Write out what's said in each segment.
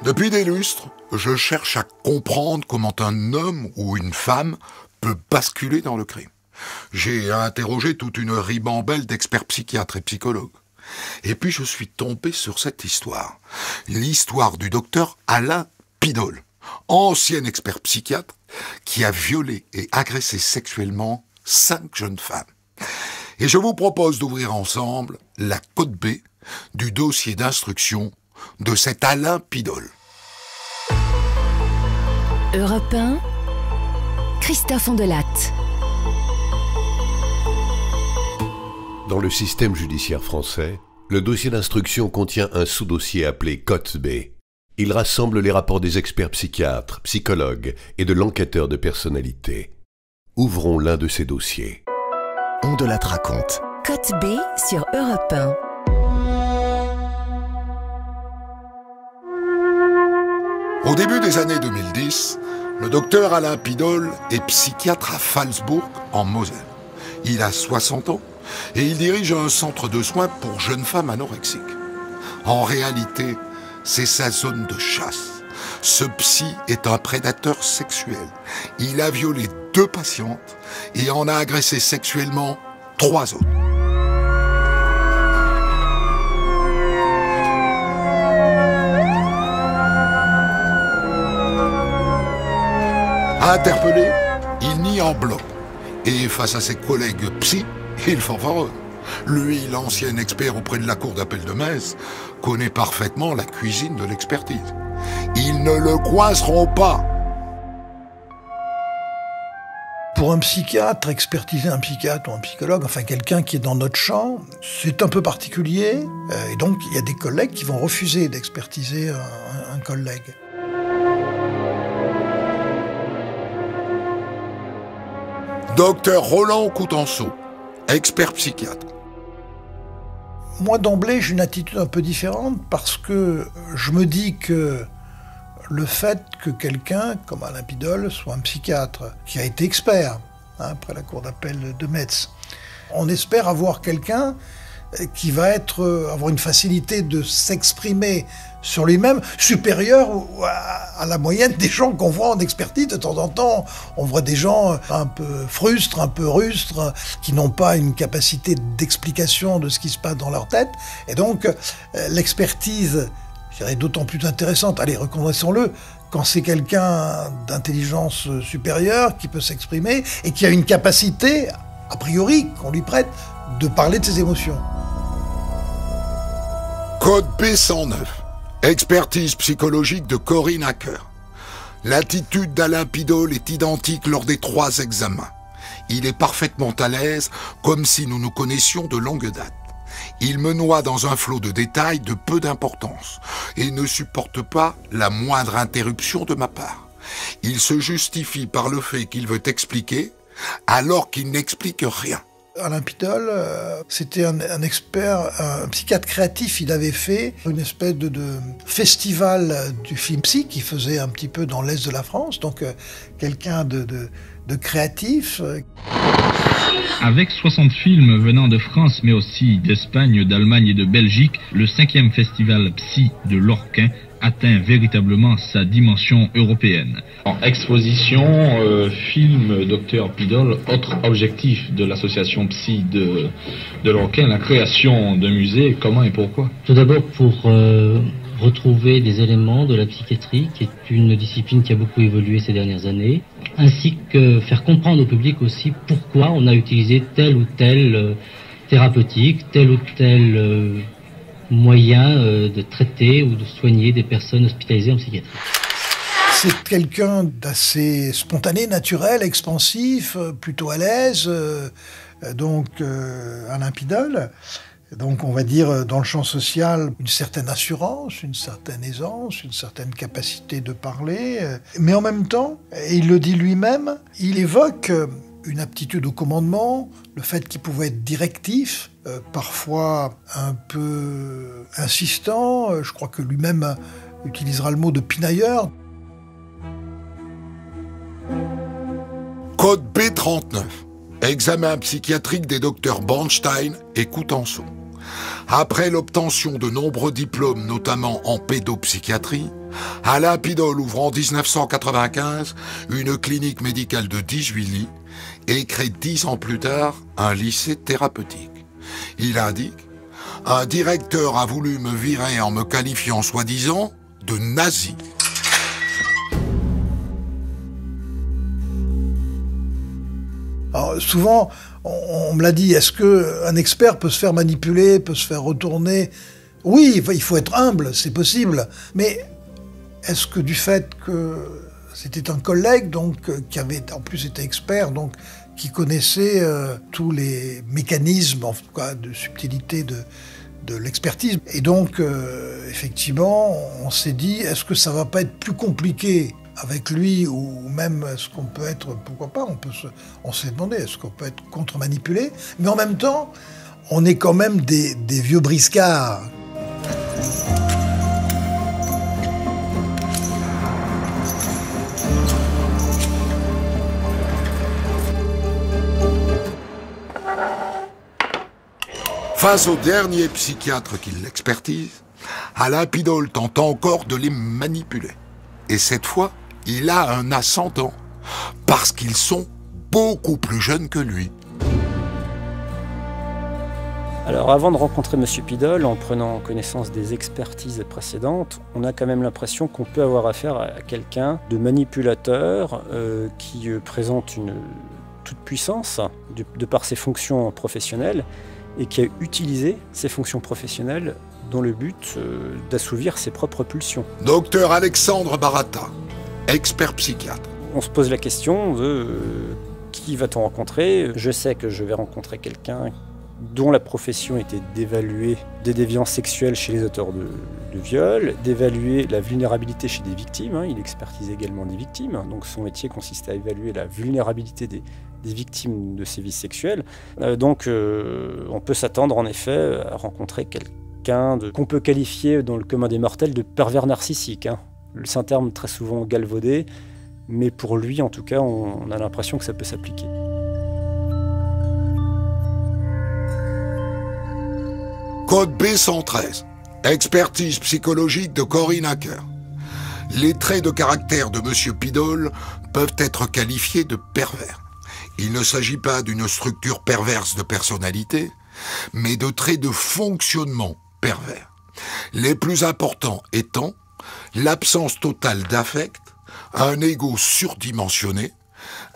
Depuis des lustres, je cherche à comprendre comment un homme ou une femme peut basculer dans le crime. J'ai interrogé toute une ribambelle d'experts psychiatres et psychologues. Et puis je suis tombé sur cette histoire. L'histoire du docteur Alain Pidol, ancien expert psychiatre qui a violé et agressé sexuellement 5 jeunes femmes. Et je vous propose d'ouvrir ensemble la code B du dossier d'instruction de cet Alain Pidol. Europe 1, Christophe Ondelat. Dans le système judiciaire français, le dossier d'instruction contient un sous-dossier appelé Cote B. Il rassemble les rapports des experts psychiatres, psychologues et de l'enquêteur de personnalité. Ouvrons l'un de ces dossiers. Ondelat raconte. Cote B sur Europe 1. Au début des années 2010, le docteur Alain Pidol est psychiatre à Phalsbourg, en Moselle. Il a 60 ans et il dirige un centre de soins pour jeunes femmes anorexiques. En réalité, c'est sa zone de chasse. Ce psy est un prédateur sexuel. Il a violé 2 patientes et en a agressé sexuellement 3 autres. Interpellé, il nie en bloc. Et face à ses collègues psy, il fanfaronne. Lui, l'ancien expert auprès de la cour d'appel de Metz, connaît parfaitement la cuisine de l'expertise. Ils ne le coinceront pas. Pour un psychiatre, expertiser un psychiatre ou un psychologue, enfin quelqu'un qui est dans notre champ, c'est un peu particulier. Et donc, il y a des collègues qui vont refuser d'expertiser un collègue. Docteur Roland Coutenceau, expert psychiatre. Moi, d'emblée, j'ai une attitude un peu différente parce que je me dis que le fait que quelqu'un, comme Alain Pidol, soit un psychiatre qui a été expert, après la cour d'appel de Metz, on espère avoir quelqu'un qui va avoir une facilité de s'exprimer sur lui-même supérieure à la moyenne des gens qu'on voit en expertise. De temps en temps, on voit des gens un peu frustres, un peu rustres, qui n'ont pas une capacité d'explication de ce qui se passe dans leur tête. Et donc, l'expertise, je dirais, d'autant plus intéressante, allez, reconnaissons-le, quand c'est quelqu'un d'intelligence supérieure qui peut s'exprimer et qui a une capacité, a priori, qu'on lui prête, de parler de ses émotions. Code B109. Expertise psychologique de Corinne Hacker. L'attitude d'Alain Pidol est identique lors des 3 examens. Il est parfaitement à l'aise, comme si nous nous connaissions de longue date. Il me noie dans un flot de détails de peu d'importance et ne supporte pas la moindre interruption de ma part. Il se justifie par le fait qu'il veut expliquer, alors qu'il n'explique rien. Alain Pidol, c'était un expert, un psychiatre créatif. Il avait fait une espèce de festival du film psy qui faisait un petit peu dans l'Est de la France. Donc, quelqu'un de créatif. Avec 60 films venant de France, mais aussi d'Espagne, d'Allemagne et de Belgique, le 5e festival Psy de Lorquin atteint véritablement sa dimension européenne. En exposition, film Dr Pidol, autre objectif de l'association Psy de Lorquin, la création d'un musée, comment et pourquoi? Tout d'abord pour retrouver des éléments de la psychiatrie, qui est une discipline qui a beaucoup évolué ces dernières années, ainsi que faire comprendre au public aussi pourquoi on a utilisé telle ou telle thérapeutique, tel ou tel moyen de traiter ou de soigner des personnes hospitalisées en psychiatrie. C'est quelqu'un d'assez spontané, naturel, expansif, plutôt à l'aise, donc Alain Pidol. Donc on va dire dans le champ social une certaine assurance, une certaine aisance, une certaine capacité de parler. Mais en même temps, et il le dit lui-même, il évoque une aptitude au commandement, le fait qu'il pouvait être directif, parfois un peu insistant. Je crois que lui-même utilisera le mot de pinailleur. Code B39. Examen psychiatrique des docteurs Bornstein et Coutenceau. Après l'obtention de nombreux diplômes, notamment en pédopsychiatrie, Alain Pidol ouvre en 1995 une clinique médicale de 18 lits et crée 10 ans plus tard un lycée thérapeutique. Il indique « Un directeur a voulu me virer en me qualifiant soi-disant de nazi ». Alors, souvent, on me l'a dit, est-ce qu'un expert peut se faire manipuler, peut se faire retourner? Oui, il faut être humble, c'est possible. Mais est-ce que du fait que c'était un collègue, donc, qui avait en plus été expert, donc, qui connaissait tous les mécanismes, en tout cas, de subtilité de l'expertise. Et donc, effectivement, on s'est dit, est-ce que ça va pas être plus compliqué avec lui, ou même est-ce qu'on peut être, pourquoi pas, on s'est demandé, est-ce qu'on peut être contre-manipulé? Mais en même temps, on est quand même des vieux briscards. Face au dernier psychiatre qui l'expertise, Alain Pidol tente encore de les manipuler. Et cette fois, il a un ascendant, parce qu'ils sont beaucoup plus jeunes que lui. Alors avant de rencontrer M. Pidol, en prenant connaissance des expertises précédentes, on a quand même l'impression qu'on peut avoir affaire à quelqu'un de manipulateur qui présente une toute-puissance de par ses fonctions professionnelles et qui a utilisé ses fonctions professionnelles dans le but d'assouvir ses propres pulsions. Docteur Alexandre Baratta, expert psychiatre. On se pose la question de qui va-t-on rencontrer? Je sais que je vais rencontrer quelqu'un dont la profession était d'évaluer des déviances sexuelles chez les auteurs de viols, d'évaluer la vulnérabilité chez des victimes. Il expertise également des victimes, donc son métier consiste à évaluer la vulnérabilité des victimes de sévices sexuels. Donc on peut s'attendre en effet à rencontrer quelqu'un qu'on peut qualifier dans le commun des mortels de pervers narcissique. C'est un terme très souvent galvaudé, mais pour lui en tout cas on a l'impression que ça peut s'appliquer. Code B113, expertise psychologique de Corinne Acker. Les traits de caractère de M. Pidol peuvent être qualifiés de pervers. Il ne s'agit pas d'une structure perverse de personnalité, mais de traits de fonctionnement pervers. Les plus importants étant l'absence totale d'affect, un ego surdimensionné,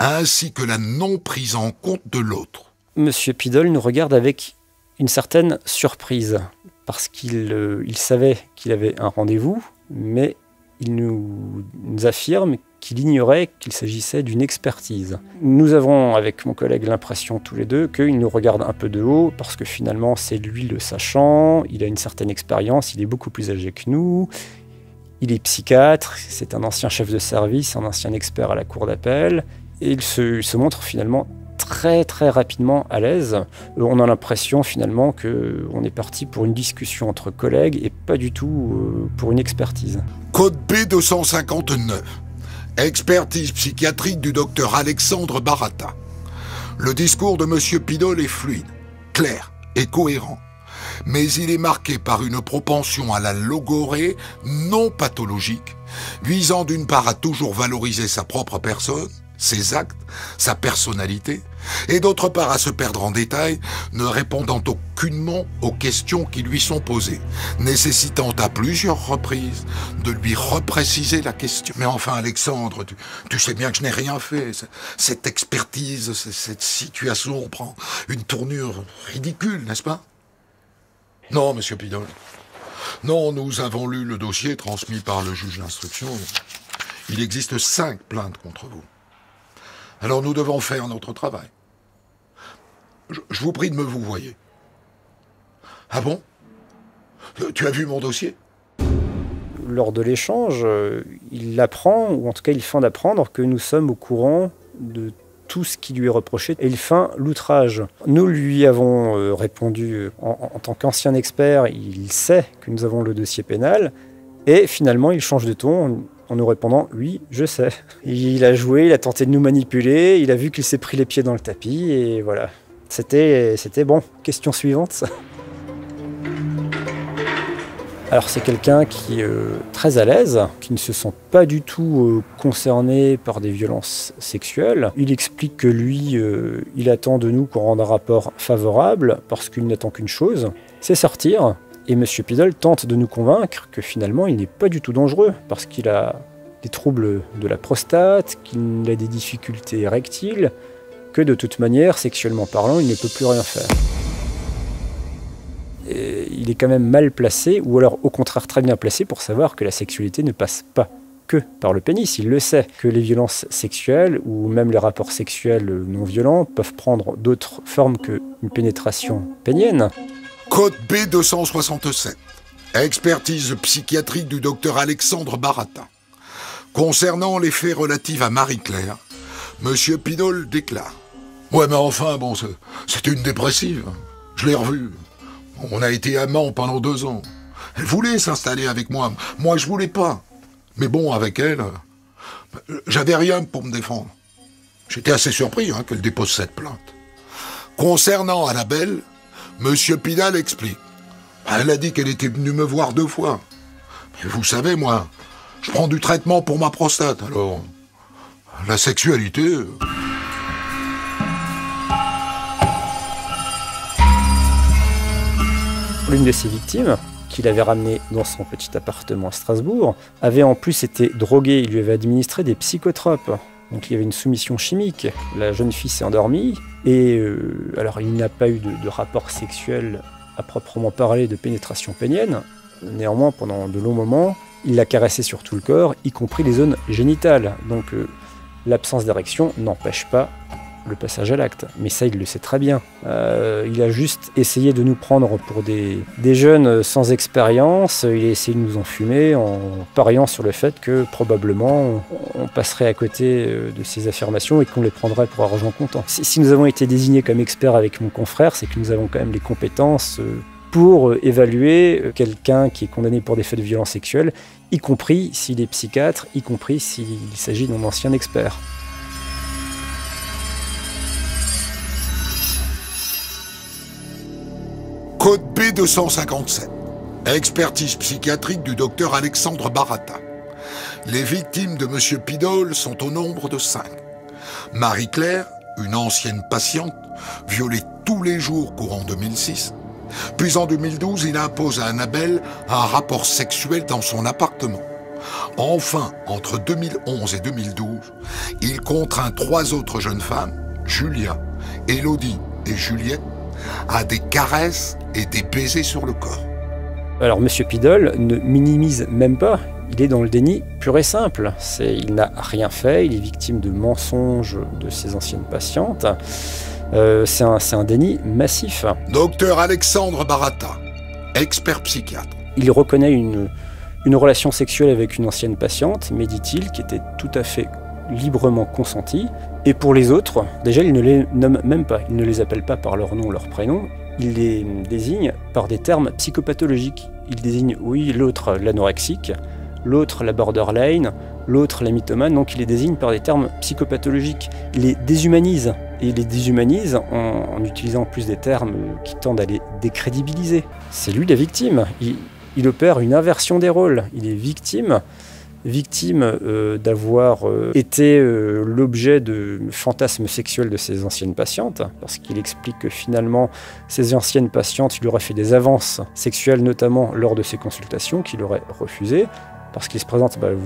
ainsi que la non prise en compte de l'autre. M. Pidol nous regarde avec une certaine surprise, parce qu'il savait qu'il avait un rendez-vous, mais il nous affirme qu'il ignorait qu'il s'agissait d'une expertise. Nous avons, avec mon collègue, l'impression tous les deux qu'il nous regarde un peu de haut, parce que finalement c'est lui le sachant, il a une certaine expérience, il est beaucoup plus âgé que nous, il est psychiatre, c'est un ancien chef de service, un ancien expert à la cour d'appel, et il se montre finalement très très rapidement à l'aise. On a l'impression finalement qu'on est parti pour une discussion entre collègues et pas du tout pour une expertise. Code B259, expertise psychiatrique du docteur Alexandre Baratta. Le discours de M. Pidol est fluide, clair et cohérent, mais il est marqué par une propension à la logorée non pathologique, visant d'une part à toujours valoriser sa propre personne, ses actes, sa personnalité, et d'autre part à se perdre en détail, ne répondant aucunement aux questions qui lui sont posées, nécessitant à plusieurs reprises de lui repréciser la question. Mais enfin, Alexandre, tu sais bien que je n'ai rien fait. Cette expertise, cette situation prend une tournure ridicule, n'est-ce pas? Non, monsieur Pidol. Non, nous avons lu le dossier transmis par le juge d'instruction. Il existe 5 plaintes contre vous. Alors nous devons faire notre travail. Je vous prie de me vous voyer. Ah bon? Tu as vu mon dossier? Lors de l'échange, il apprend, ou en tout cas il feint d'apprendre, que nous sommes au courant de tout ce qui lui est reproché, et il feint l'outrage. Nous lui avons répondu, en tant qu'ancien expert, il sait que nous avons le dossier pénal, et finalement il change de ton en nous répondant « oui, je sais ». Il a joué, il a tenté de nous manipuler, il a vu qu'il s'est pris les pieds dans le tapis, et voilà. C'était bon. Question suivante. Alors c'est quelqu'un qui est très à l'aise, qui ne se sent pas du tout concerné par des violences sexuelles. Il explique que lui, il attend de nous qu'on rende un rapport favorable parce qu'il n'attend qu'une chose, c'est sortir. Et M. Piddle tente de nous convaincre que finalement il n'est pas du tout dangereux parce qu'il a des troubles de la prostate, qu'il a des difficultés érectiles, que de toute manière, sexuellement parlant, il ne peut plus rien faire. Et il est quand même mal placé, ou alors au contraire très bien placé pour savoir que la sexualité ne passe pas que par le pénis. Il le sait, que les violences sexuelles, ou même les rapports sexuels non violents, peuvent prendre d'autres formes qu'une pénétration pénienne. Code B 267. Expertise psychiatrique du docteur Alexandre Baratta. Concernant les faits relatifs à Marie-Claire, M. Piddle déclare « Ouais, mais enfin, bon, c'était une dépressive. Je l'ai revue. On a été amants pendant 2 ans. Elle voulait s'installer avec moi. Moi, je voulais pas. Mais bon, avec elle, j'avais rien pour me défendre. J'étais assez surpris qu'elle dépose cette plainte. Concernant Annabelle, M. Piddle explique. Elle a dit qu'elle était venue me voir 2 fois. Mais vous savez, moi, je prends du traitement pour ma prostate, alors la sexualité... L'une de ses victimes, qu'il avait ramenée dans son petit appartement à Strasbourg, avait en plus été droguée. Il lui avait administré des psychotropes. Donc il y avait une soumission chimique. La jeune fille s'est endormie et alors il n'a pas eu de rapport sexuel à proprement parler, de pénétration pénienne. Néanmoins, pendant de longs moments, il l'a caressée sur tout le corps, y compris les zones génitales. Donc l'absence d'érection n'empêche pas le passage à l'acte. Mais ça, il le sait très bien. Il a juste essayé de nous prendre pour des jeunes sans expérience. Il a essayé de nous enfumer en pariant sur le fait que probablement on passerait à côté de ces affirmations et qu'on les prendrait pour argent comptant. Si nous avons été désignés comme experts avec mon confrère, c'est que nous avons quand même les compétences pour évaluer quelqu'un qui est condamné pour des faits de violence sexuelle, y compris s'il est psychiatre, y compris s'il s'agit d'un ancien expert. Code B 257. Expertise psychiatrique du docteur Alexandre Baratta. Les victimes de M. Piddle sont au nombre de 5. Marie-Claire, une ancienne patiente, violée tous les jours courant 2006. Puis en 2012, il impose à Annabelle un rapport sexuel dans son appartement. Enfin, entre 2011 et 2012, il contraint 3 autres jeunes femmes, Julia, Élodie et Juliette, à des caresses et des baisers sur le corps. Alors M. Piddle ne minimise même pas, il est dans le déni pur et simple. Il n'a rien fait, il est victime de mensonges de ses anciennes patientes. C'est un déni massif. Docteur Alexandre Baratta, expert psychiatre. Il reconnaît une relation sexuelle avec une ancienne patiente, mais dit-il, qui était tout à fait librement consentie. Et pour les autres, déjà, il ne les nomme même pas. Il ne les appelle pas par leur nom, leur prénom. Il les désigne par des termes psychopathologiques. Il désigne, oui, l'autre l'anorexique, l'autre la borderline, l'autre la mythomane. Donc il les désigne par des termes psychopathologiques. Il les déshumanise. Et il les déshumanise en utilisant en plus des termes qui tendent à les décrédibiliser. C'est lui la victime. Il opère une inversion des rôles. Il est victime d'avoir été l'objet de fantasmes sexuels de ses anciennes patientes, parce qu'il explique que finalement, ces anciennes patientes, il lui aurait fait des avances sexuelles, notamment lors de ses consultations, qu'il aurait refusées, parce qu'il se présente, vous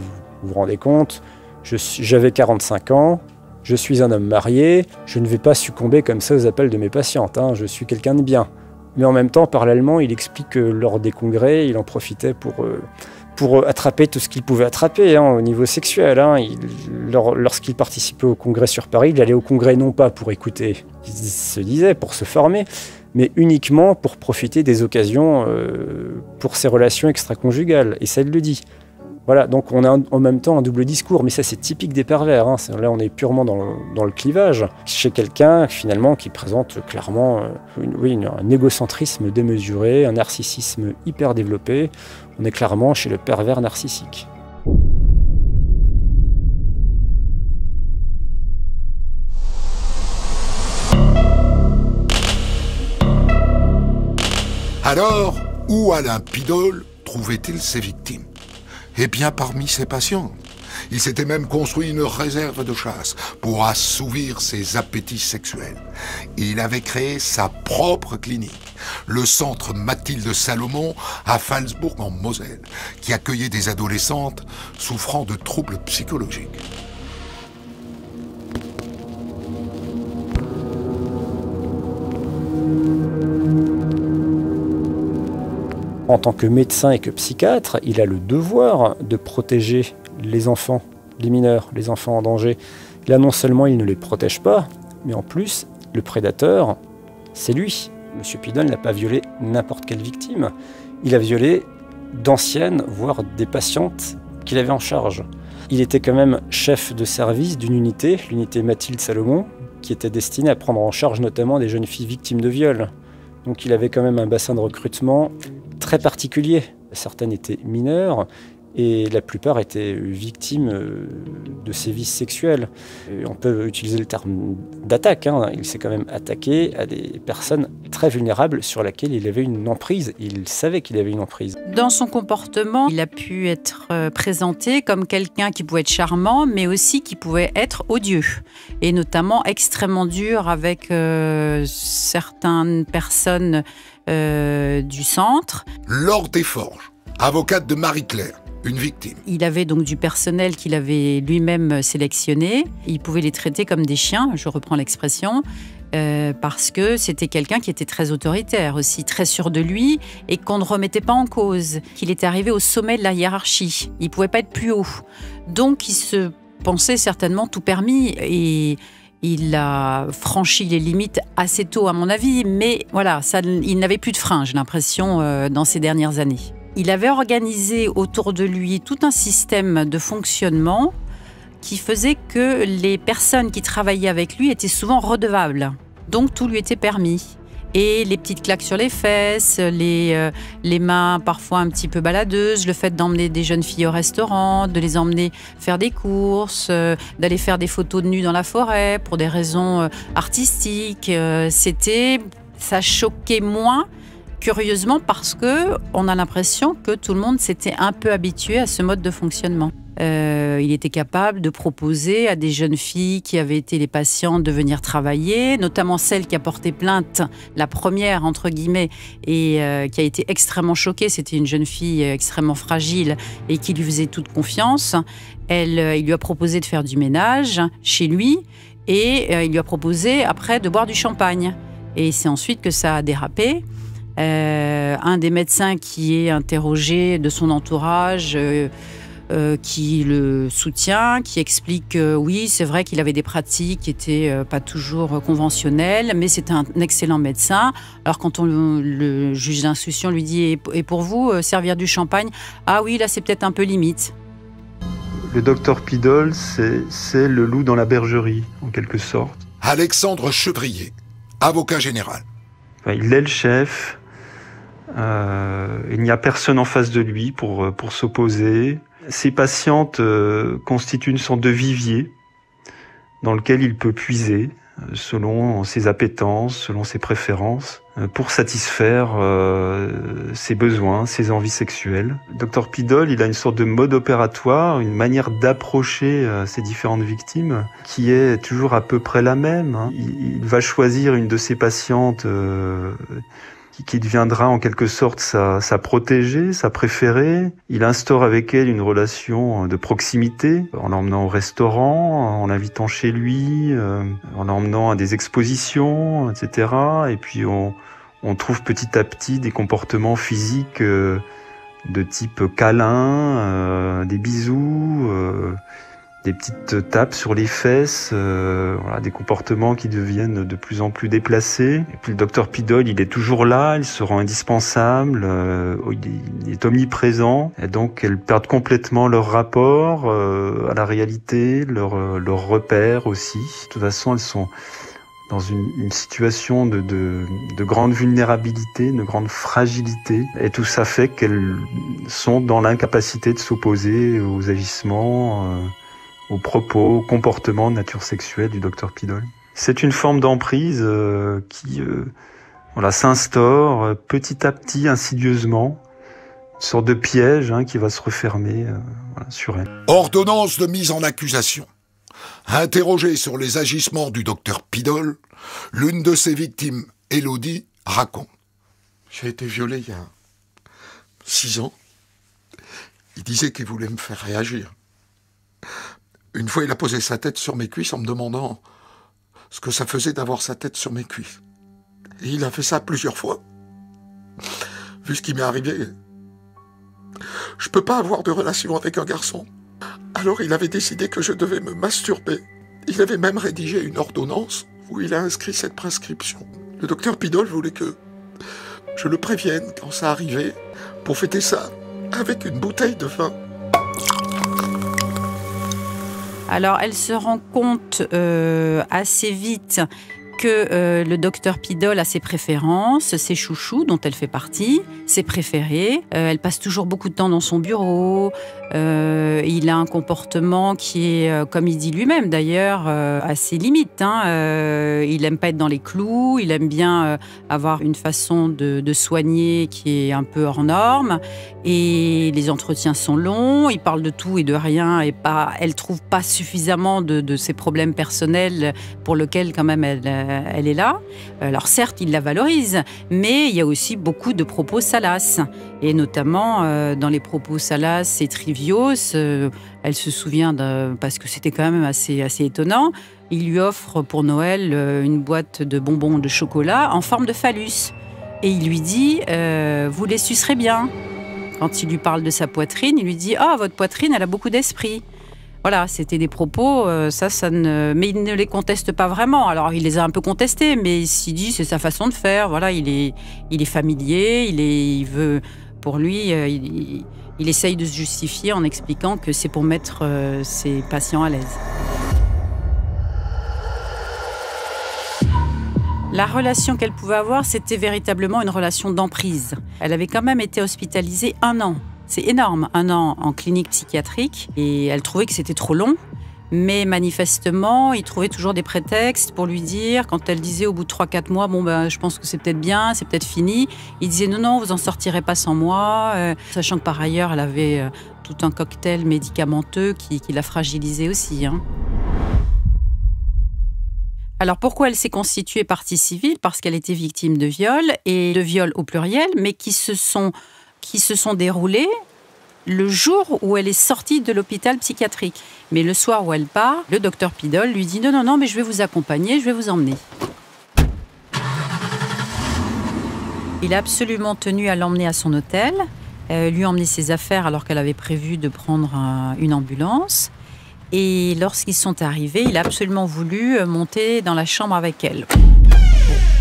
vous rendez compte, j'avais 45 ans, je suis un homme marié, je ne vais pas succomber comme ça aux appels de mes patientes, je suis quelqu'un de bien. Mais en même temps, parallèlement, il explique que lors des congrès, il en profitait pour attraper tout ce qu'il pouvait attraper au niveau sexuel. Lorsqu'il participait au congrès sur Paris, il allait au congrès non pas pour écouter, il se disait, pour se former, mais uniquement pour profiter des occasions pour ses relations extra-conjugales. Et ça, il le dit. Voilà, donc on a en même temps un double discours, mais ça c'est typique des pervers. Là on est purement dans le clivage, chez quelqu'un finalement qui présente clairement un égocentrisme démesuré, un narcissisme hyper développé. On est clairement chez le pervers narcissique. Alors, où Alain Piddle trouvait-il ses victimes? Eh bien, parmi ses patients. Il s'était même construit une réserve de chasse pour assouvir ses appétits sexuels. Il avait créé sa propre clinique, le centre Mathilde Salomon à Phalsbourg en Moselle, qui accueillait des adolescentes souffrant de troubles psychologiques. En tant que médecin et que psychiatre, il a le devoir de protéger les enfants, les mineurs, les enfants en danger. Là, non seulement il ne les protège pas, mais en plus, le prédateur, c'est lui. Monsieur Pidol n'a pas violé n'importe quelle victime. Il a violé d'anciennes, voire des patientes qu'il avait en charge. Il était quand même chef de service d'une unité, l'unité Mathilde Salomon, qui était destinée à prendre en charge notamment des jeunes filles victimes de viol. Donc il avait quand même un bassin de recrutement très particulier. Certaines étaient mineures et la plupart étaient victimes de sévices sexuels. Et on peut utiliser le terme d'attaque. Il s'est quand même attaqué à des personnes très vulnérables sur lesquelles il avait une emprise. Il savait qu'il avait une emprise. Dans son comportement, il a pu être présenté comme quelqu'un qui pouvait être charmant, mais aussi qui pouvait être odieux. Et notamment extrêmement dur avec certaines personnes du centre. Laure Desforges, avocate de Marie-Claire, une victime. Il avait donc du personnel qu'il avait lui-même sélectionné. Il pouvait les traiter comme des chiens, je reprends l'expression, parce que c'était quelqu'un qui était très autoritaire aussi, très sûr de lui et qu'on ne remettait pas en cause, qu'il était arrivé au sommet de la hiérarchie. Il ne pouvait pas être plus haut. Donc il se pensait certainement tout permis et il a franchi les limites assez tôt, à mon avis, mais voilà, il n'avait plus de frein, j'ai l'impression, dans ces dernières années. Il avait organisé autour de lui tout un système de fonctionnement qui faisait que les personnes qui travaillaient avec lui étaient souvent redevables. Donc tout lui était permis. Et les petites claques sur les fesses, les mains parfois un petit peu baladeuses, le fait d'emmener des jeunes filles au restaurant, de les emmener faire des courses, d'aller faire des photos de nus dans la forêt pour des raisons artistiques. Ça choquait moins, curieusement, parce qu'on a l'impression que tout le monde s'était un peu habitué à ce mode de fonctionnement. Il était capable de proposer à des jeunes filles qui avaient été les patientes de venir travailler, notamment celle qui a porté plainte, la première entre guillemets, et qui a été extrêmement choquée. C'était une jeune fille extrêmement fragile et qui lui faisait toute confiance. Il lui a proposé de faire du ménage chez lui et il lui a proposé après de boire du champagne. Et c'est ensuite que ça a dérapé. Un des médecins qui est interrogé de son entourage, qui le soutient, qui explique que oui, c'est vrai qu'il avait des pratiques qui n'étaient pas toujours conventionnelles, mais c'était un excellent médecin. Alors quand le juge d'instruction lui dit « Et pour vous, servir du champagne ?» Ah oui, là c'est peut-être un peu limite. Le docteur Pidol, c'est le loup dans la bergerie, en quelque sorte. Alexandre Chevrier, avocat général. Il est le chef. Il n'y a personne en face de lui pour s'opposer. Ces patientes constituent une sorte de vivier dans lequel il peut puiser selon ses appétences, selon ses préférences, pour satisfaire ses besoins, ses envies sexuelles. Le Dr Pidol, il a une sorte de mode opératoire, une manière d'approcher ces différentes victimes qui est toujours à peu près la même. Il va choisir une de ses patientes qui deviendra en quelque sorte sa protégée, sa préférée. Il instaure avec elle une relation de proximité, en l'emmenant au restaurant, en l'invitant chez lui, en l'emmenant à des expositions, etc. Et puis on trouve petit à petit des comportements physiques de type câlin, des bisous, des petites tapes sur les fesses, voilà, des comportements qui deviennent de plus en plus déplacés. Et puis le docteur Pidol, il est toujours là, il se rend indispensable, il est omniprésent. Et donc elles perdent complètement leur rapport à la réalité, leur repère aussi. De toute façon, elles sont dans une situation de grande vulnérabilité, de grande fragilité. Et tout ça fait qu'elles sont dans l'incapacité de s'opposer aux agissements, aux propos, aux comportements de nature sexuelle du docteur Pidol. C'est une forme d'emprise qui s'instaure petit à petit, insidieusement, sorte de piège qui va se refermer sur elle. Ordonnance de mise en accusation. Interrogée sur les agissements du docteur Pidol, l'une de ses victimes, Élodie, raconte. J'ai été violé il y a 6 ans. Il disait qu'il voulait me faire réagir. Une fois, il a posé sa tête sur mes cuisses en me demandant ce que ça faisait d'avoir sa tête sur mes cuisses. Et il a fait ça plusieurs fois. Vu ce qui m'est arrivé, je peux pas avoir de relation avec un garçon. Alors il avait décidé que je devais me masturber. Il avait même rédigé une ordonnance où il a inscrit cette prescription. Le docteur Pidol voulait que je le prévienne quand ça arrivait pour fêter ça avec une bouteille de vin. Alors, elle se rend compte assez vite que le docteur Pidol a ses préférences, ses chouchous dont elle fait partie, ses préférés. Elle passe toujours beaucoup de temps dans son bureau. Il a un comportement qui est, comme il dit lui-même d'ailleurs, assez limite. Il n'aime pas être dans les clous, il aime bien avoir une façon de soigner qui est un peu hors norme. Et les entretiens sont longs, il parle de tout et de rien. Et elle ne trouve pas suffisamment de ses problèmes personnels pour lesquels quand même elle est là. Alors certes, il la valorise, mais il y a aussi beaucoup de propos salaces. Et notamment dans les propos salaces et triviaux, elle se souvient, parce que c'était quand même assez étonnant, il lui offre pour Noël une boîte de bonbons de chocolat en forme de phallus. Et il lui dit « Vous les sucerez bien ». Quand il lui parle de sa poitrine, il lui dit « Ah, votre poitrine, elle a beaucoup d'esprit ». Voilà, c'était des propos, mais il ne les conteste pas vraiment. Alors, il les a un peu contestés, mais il s'y dit, c'est sa façon de faire. Voilà, il est familier, il veut, pour lui, il essaye de se justifier en expliquant que c'est pour mettre ses patients à l'aise. La relation qu'elle pouvait avoir, c'était véritablement une relation d'emprise. Elle avait quand même été hospitalisée 1 an. C'est énorme, 1 an en clinique psychiatrique. Et elle trouvait que c'était trop long. Mais manifestement, il trouvait toujours des prétextes pour lui dire, quand elle disait au bout de 3-4 mois, je pense que c'est peut-être bien, c'est peut-être fini. Il disait non, vous en sortirez pas sans moi. Sachant que par ailleurs, elle avait tout un cocktail médicamenteux qui la fragilisait aussi. Alors pourquoi elle s'est constituée partie civile? Parce qu'elle était victime de viols, et de viols au pluriel, mais qui se sont déroulés le jour où elle est sortie de l'hôpital psychiatrique. Mais le soir où elle part, le docteur Pidol lui dit non, mais je vais vous accompagner, je vais vous emmener. Il a absolument tenu à l'emmener à son hôtel, lui emmener ses affaires alors qu'elle avait prévu de prendre une ambulance. Et lorsqu'ils sont arrivés, il a absolument voulu monter dans la chambre avec elle.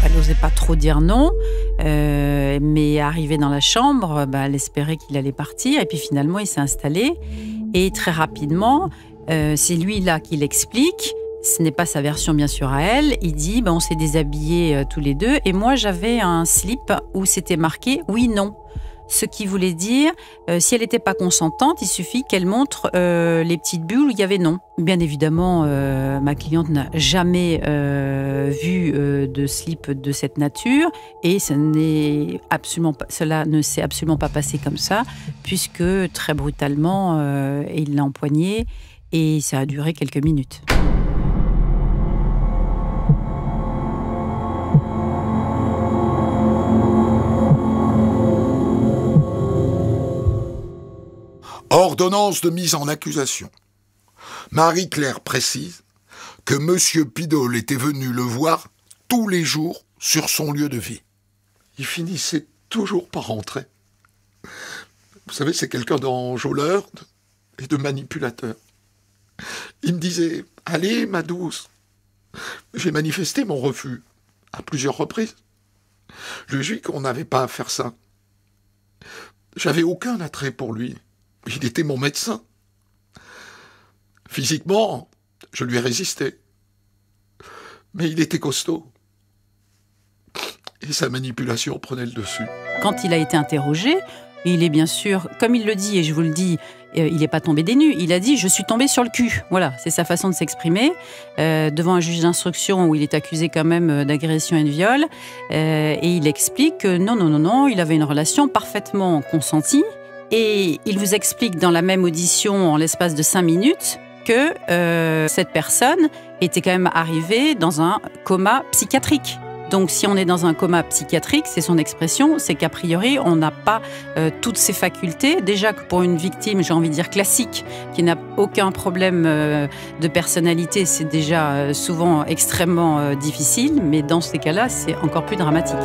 Elle n'osait pas trop dire non, mais arrivée dans la chambre, elle espérait qu'il allait partir. Et puis finalement, il s'est installé. Et très rapidement, c'est lui là qui l'explique. Ce n'est pas sa version bien sûr à elle. Il dit, on s'est déshabillés tous les deux. Et moi, j'avais un slip où c'était marqué « oui, non ». Ce qui voulait dire, si elle n'était pas consentante, il suffit qu'elle montre les petites bulles où il y avait non. Bien évidemment, ma cliente n'a jamais vu de slip de cette nature, et cela ne s'est absolument pas passé comme ça, puisque très brutalement, il l'a empoignée et ça a duré quelques minutes. Ordonnance de mise en accusation. Marie-Claire précise que M. Pidol était venu le voir tous les jours sur son lieu de vie. Il finissait toujours par rentrer. Vous savez, c'est quelqu'un d'enjôleur et de manipulateur. Il me disait « Allez, ma douce ». J'ai manifesté mon refus à plusieurs reprises. Je lui ai dit qu'on n'avait pas à faire ça. J'avais aucun attrait pour lui. Il était mon médecin. Physiquement, je lui ai résisté. Mais il était costaud. Et sa manipulation prenait le dessus. Quand il a été interrogé, il est bien sûr, comme il le dit, et je vous le dis, il n'est pas tombé des nues. Il a dit « je suis tombé sur le cul ». Voilà, c'est sa façon de s'exprimer. Devant un juge d'instruction où il est accusé quand même d'agression et de viol. Et il explique que non, il avait une relation parfaitement consentie. Et il vous explique dans la même audition, en l'espace de 5 minutes, que cette personne était quand même arrivée dans un coma psychiatrique. Donc si on est dans un coma psychiatrique, c'est son expression, c'est qu'a priori on n'a pas toutes ses facultés. Déjà que pour une victime, j'ai envie de dire classique, qui n'a aucun problème de personnalité, c'est déjà souvent extrêmement difficile, mais dans ces cas-là, c'est encore plus dramatique.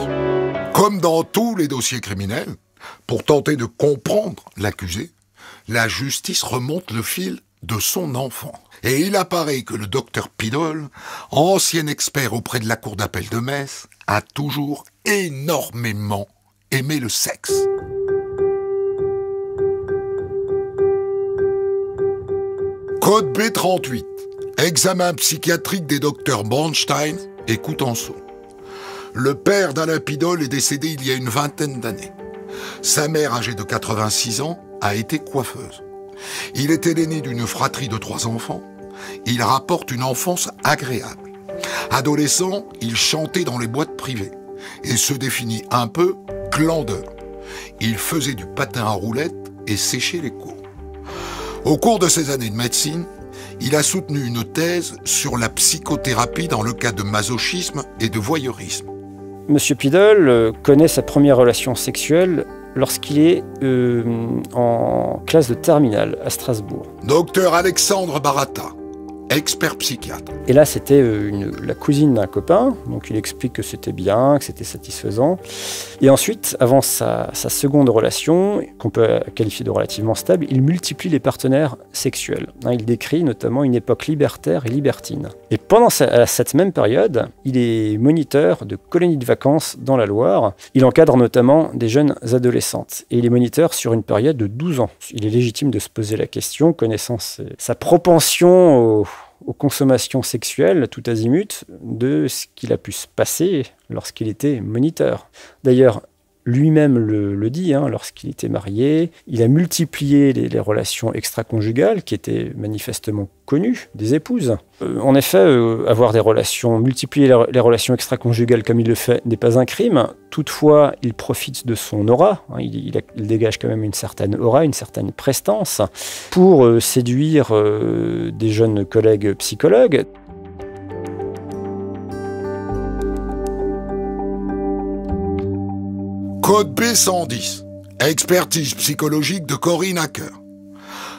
Comme dans tous les dossiers criminels, pour tenter de comprendre l'accusé, la justice remonte le fil de son enfant. Et il apparaît que le docteur Pidol, ancien expert auprès de la cour d'appel de Metz, a toujours énormément aimé le sexe. Code B38. Examen psychiatrique des docteurs Bornstein et Coutenceau. Le père d'Alain Pidol est décédé il y a une vingtaine d'années. Sa mère, âgée de 86 ans, a été coiffeuse. Il était l'aîné d'une fratrie de 3 enfants. Il rapporte une enfance agréable. Adolescent, il chantait dans les boîtes privées et se définit un peu glandeur. Il faisait du patin à roulettes et séchait les cours. Au cours de ses années de médecine, il a soutenu une thèse sur la psychothérapie dans le cas de masochisme et de voyeurisme. Monsieur Pidol connaît sa première relation sexuelle lorsqu'il est en classe de terminale à Strasbourg. Docteur Alexandre Baratta, expert psychiatre. Et là, c'était la cousine d'un copain, donc il explique que c'était bien, que c'était satisfaisant. Et ensuite, avant sa seconde relation, qu'on peut qualifier de relativement stable, il multiplie les partenaires sexuels. Il décrit notamment une époque libertaire et libertine. Et pendant cette même période, il est moniteur de colonies de vacances dans la Loire. Il encadre notamment des jeunes adolescentes. Et il est moniteur sur une période de 12 ans. Il est légitime de se poser la question, connaissant sa propension aux consommations sexuelles tout azimut, de ce qu'il a pu se passer lorsqu'il était moniteur. D'ailleurs, lui-même le dit, lorsqu'il était marié, il a multiplié les relations extra-conjugales qui étaient manifestement connues des épouses. En effet, multiplier les relations extra-conjugales comme il le fait n'est pas un crime. Toutefois, il profite de son aura, il dégage quand même une certaine aura, une certaine prestance, pour séduire des jeunes collègues psychologues. Code B110. Expertise psychologique de Corinne Hacker.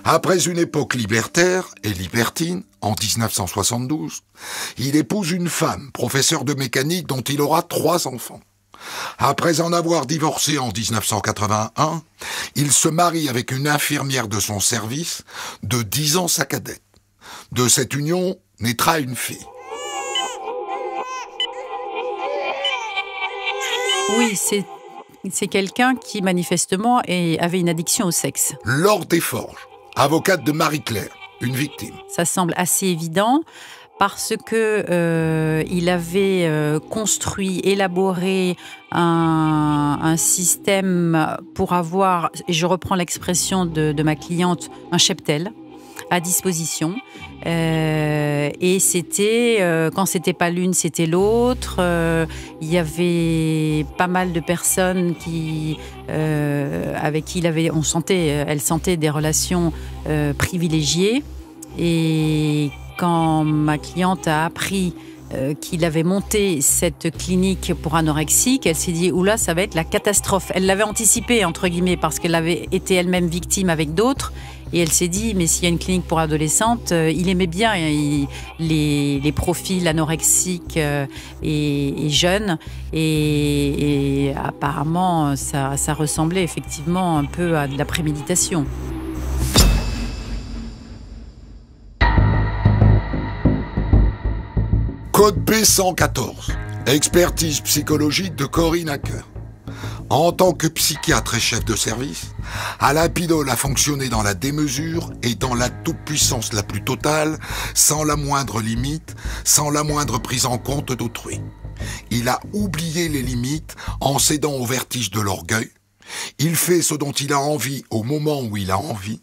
Après une époque libertaire et libertine, en 1972, il épouse une femme, professeure de mécanique dont il aura 3 enfants. Après en avoir divorcé en 1981, il se marie avec une infirmière de son service, de 10 ans sa cadette. De cette union naîtra une fille. Oui, c'est quelqu'un qui manifestement avait une addiction au sexe. Laure Desforges, avocate de Marie-Claire, une victime. Ça semble assez évident parce que il avait construit, élaboré un système pour avoir, et je reprends l'expression de ma cliente, un cheptel à disposition. Et c'était, quand c'était pas l'une, c'était l'autre. Il y avait pas mal de personnes avec qui elle sentait des relations privilégiées. Et quand ma cliente a appris qu'il avait monté cette clinique pour anorexique, elle s'est dit « Oula, ça va être la catastrophe ». Elle l'avait anticipé, entre guillemets, parce qu'elle avait été elle-même victime avec d'autres. Et elle s'est dit, mais s'il y a une clinique pour adolescentes, il aimait bien les profils anorexiques et jeunes. Et apparemment, ça ressemblait effectivement un peu à de la préméditation. Code B114. Expertise psychologique de Corinne Hacker. En tant que psychiatre et chef de service, Alain Pidol a fonctionné dans la démesure et dans la toute-puissance la plus totale, sans la moindre limite, sans la moindre prise en compte d'autrui. Il a oublié les limites en cédant au vertige de l'orgueil. Il fait ce dont il a envie au moment où il a envie,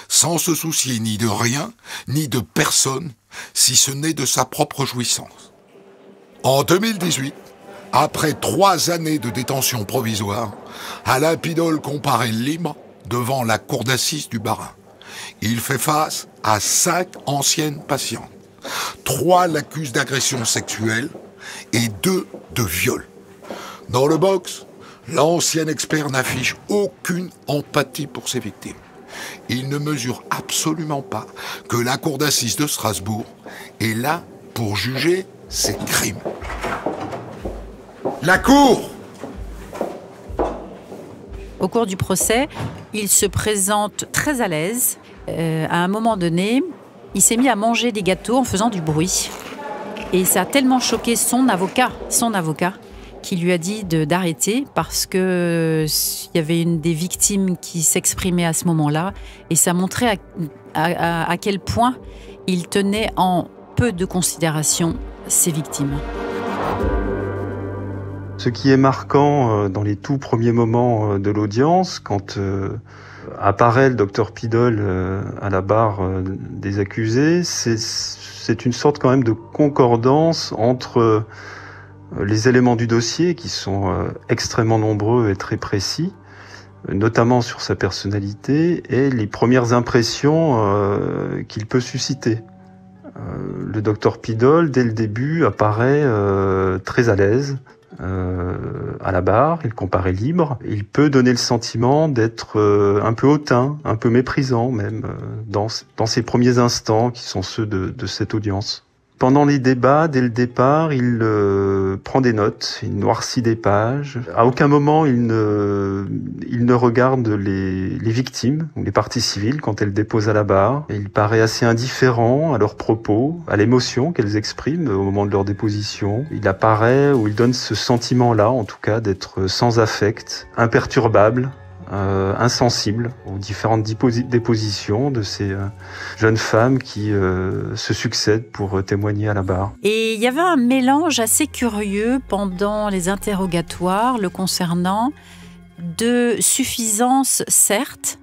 sans se soucier ni de rien, ni de personne, si ce n'est de sa propre jouissance. En 2018, après 3 années de détention provisoire, Alain Pidol comparaît libre devant la cour d'assises du Bas-Rhin. Il fait face à 5 anciennes patientes. 3 l'accusent d'agression sexuelle et 2 de viol. Dans le box, l'ancien expert n'affiche aucune empathie pour ses victimes. Il ne mesure absolument pas que la cour d'assises de Strasbourg est là pour juger ses crimes. La cour! Au cours du procès, il se présente très à l'aise. À un moment donné, il s'est mis à manger des gâteaux en faisant du bruit. Et ça a tellement choqué son avocat, qui lui a dit d'arrêter parce qu'il y avait une des victimes qui s'exprimait à ce moment-là. Et ça montrait à quel point il tenait en peu de considération ses victimes. Ce qui est marquant dans les tout premiers moments de l'audience, quand apparaît le docteur Pidol à la barre des accusés, c'est une sorte quand même de concordance entre les éléments du dossier qui sont extrêmement nombreux et très précis, notamment sur sa personnalité, et les premières impressions qu'il peut susciter. Le docteur Pidol, dès le début, apparaît très à l'aise à la barre, il comparaît libre. Il peut donner le sentiment d'être un peu hautain, un peu méprisant même, dans ses premiers instants qui sont ceux de cette audience. Pendant les débats, dès le départ, il prend des notes, il noircit des pages. À aucun moment, il ne regarde les victimes ou les parties civiles quand elles déposent à la barre. Et il paraît assez indifférent à leurs propos, à l'émotion qu'elles expriment au moment de leur déposition. Il apparaît, ou il donne ce sentiment-là, en tout cas, d'être sans affect, imperturbable, insensible aux différentes dépositions de ces jeunes femmes qui se succèdent pour témoigner à la barre. Et il y avait un mélange assez curieux pendant les interrogatoires le concernant, de suffisance certes,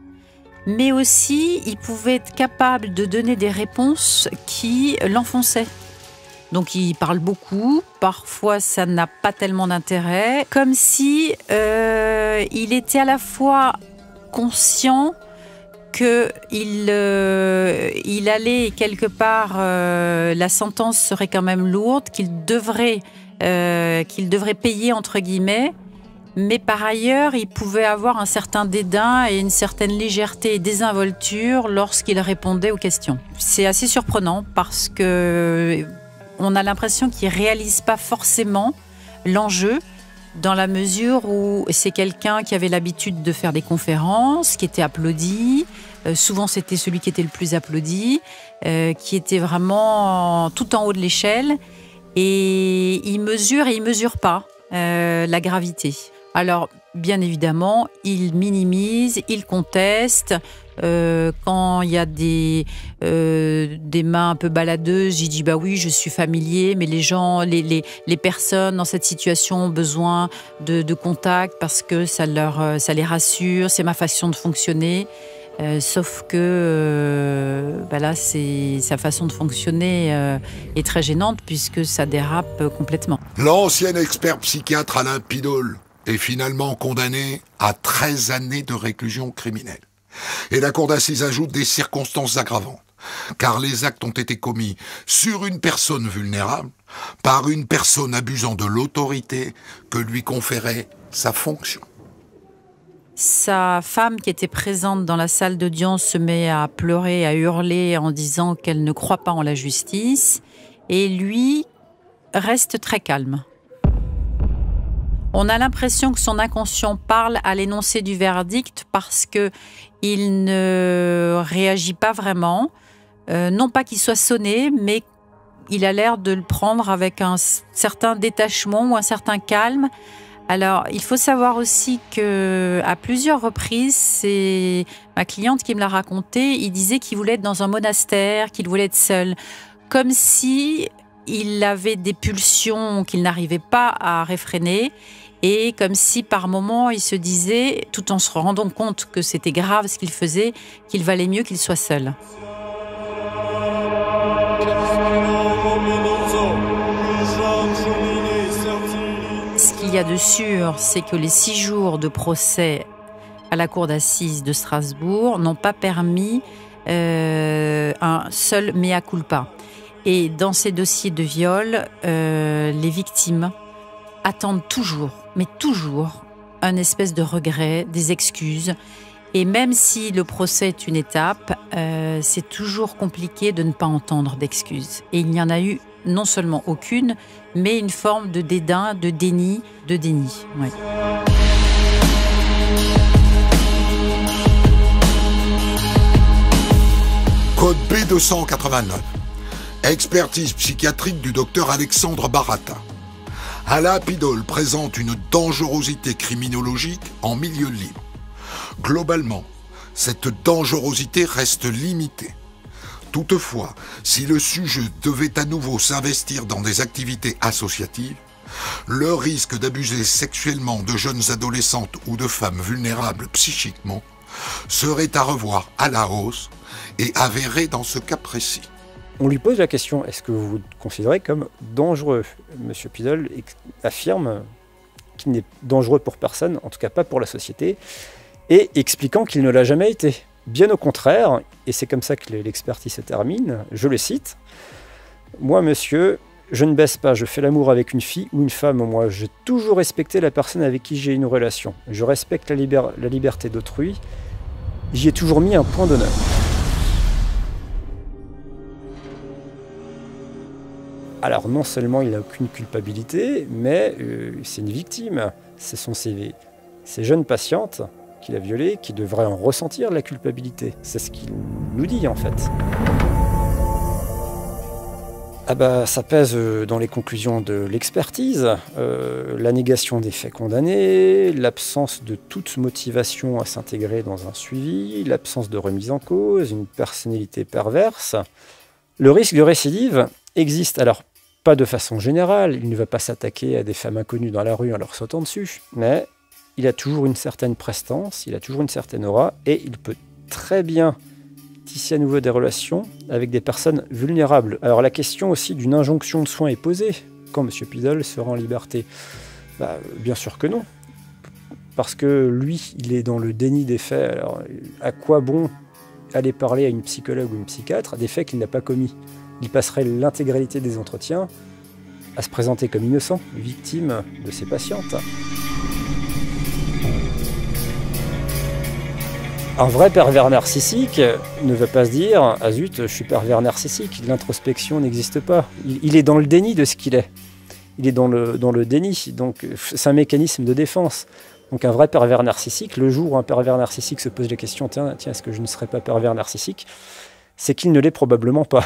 mais aussi il pouvait être capable de donner des réponses qui l'enfonçaient. Donc il parle beaucoup, parfois ça n'a pas tellement d'intérêt, comme si il était à la fois conscient qu'il allait quelque part, la sentence serait quand même lourde, qu'il devrait payer entre guillemets, mais par ailleurs il pouvait avoir un certain dédain et une certaine légèreté et désinvolture lorsqu'il répondait aux questions. C'est assez surprenant parce que on a l'impression qu'il ne réalise pas forcément l'enjeu dans la mesure où c'est quelqu'un qui avait l'habitude de faire des conférences, qui était applaudi. Souvent, c'était celui qui était le plus applaudi, qui était vraiment tout en haut de l'échelle. Et il mesure pas la gravité. Alors, bien évidemment, il minimise, il conteste. Quand il y a des mains un peu baladeuses, il dit bah oui, je suis familier, mais les gens, les personnes dans cette situation ont besoin de contact parce que ça les rassure, c'est ma façon de fonctionner. Sauf que là, sa façon de fonctionner est très gênante puisque ça dérape complètement. L'ancien expert psychiatre Alain Pidol est finalement condamné à 13 années de réclusion criminelle. Et la cour d'assises ajoute des circonstances aggravantes, car les actes ont été commis sur une personne vulnérable, par une personne abusant de l'autorité que lui conférait sa fonction. Sa femme qui était présente dans la salle d'audience se met à pleurer, à hurler en disant qu'elle ne croit pas en la justice, et lui reste très calme. On a l'impression que son inconscient parle à l'énoncé du verdict parce qu'il ne réagit pas vraiment. Non pas qu'il soit sonné, mais il a l'air de le prendre avec un certain détachement ou un certain calme. Alors, il faut savoir aussi qu'à plusieurs reprises, c'est ma cliente qui me l'a raconté, il disait qu'il voulait être dans un monastère, qu'il voulait être seul. Comme si il avait des pulsions qu'il n'arrivait pas à réfréner et comme si par moments il se disait, tout en se rendant compte que c'était grave ce qu'il faisait, qu'il valait mieux qu'il soit seul. Ce qu'il y a de sûr, c'est que les 6 jours de procès à la cour d'assises de Strasbourg n'ont pas permis un seul mea culpa. Et dans ces dossiers de viol, les victimes attendent toujours, mais toujours, un espèce de regret, des excuses. Et même si le procès est une étape, c'est toujours compliqué de ne pas entendre d'excuses. Et il n'y en a eu non seulement aucune, mais une forme de dédain, de déni, Ouais. Code B289. Expertise psychiatrique du docteur Alexandre Baratta. Ala Pidol présente une dangerosité criminologique en milieu libre. Globalement, cette dangerosité reste limitée. Toutefois, si le sujet devait à nouveau s'investir dans des activités associatives, le risque d'abuser sexuellement de jeunes adolescentes ou de femmes vulnérables psychiquement serait à revoir à la hausse et avéré dans ce cas précis. On lui pose la question, est-ce que vous vous considérez comme dangereux? Monsieur Pidol affirme qu'il n'est dangereux pour personne, en tout cas pas pour la société, et expliquant qu'il ne l'a jamais été. Bien au contraire, et c'est comme ça que l'expertise se termine, je le cite, « Moi, monsieur, je ne baisse pas, je fais l'amour avec une fille ou une femme, moi, j'ai toujours respecté la personne avec qui j'ai une relation. Je respecte la liberté d'autrui, j'y ai toujours mis un point d'honneur. » Alors non seulement il n'a aucune culpabilité, mais c'est une victime. Ce sont ces jeunes patientes qu'il a violées qui devraient en ressentir la culpabilité. C'est ce qu'il nous dit en fait. Ah bah, ça pèse dans les conclusions de l'expertise, la négation des faits condamnés, l'absence de toute motivation à s'intégrer dans un suivi, l'absence de remise en cause, une personnalité perverse. Le risque de récidive existe, alors pas de façon générale, il ne va pas s'attaquer à des femmes inconnues dans la rue en leur sautant dessus, mais il a toujours une certaine prestance, il a toujours une certaine aura, et il peut très bien tisser à nouveau des relations avec des personnes vulnérables. Alors la question aussi d'une injonction de soins est posée, quand M. Pidol sera en liberté. Bah, bien sûr que non, parce que lui, il est dans le déni des faits, alors à quoi bon aller parler à une psychologue ou une psychiatre des faits qu'il n'a pas commis? Il passerait l'intégralité des entretiens à se présenter comme innocent, victime de ses patientes. Un vrai pervers narcissique ne veut pas se dire « Ah zut, je suis pervers narcissique », l'introspection n'existe pas. Il est dans le déni de ce qu'il est. Il est dans le déni, donc c'est un mécanisme de défense. Donc un vrai pervers narcissique, le jour où un pervers narcissique se pose la question « Tiens, est-ce que je ne serais pas pervers narcissique ?» c'est qu'il ne l'est probablement pas.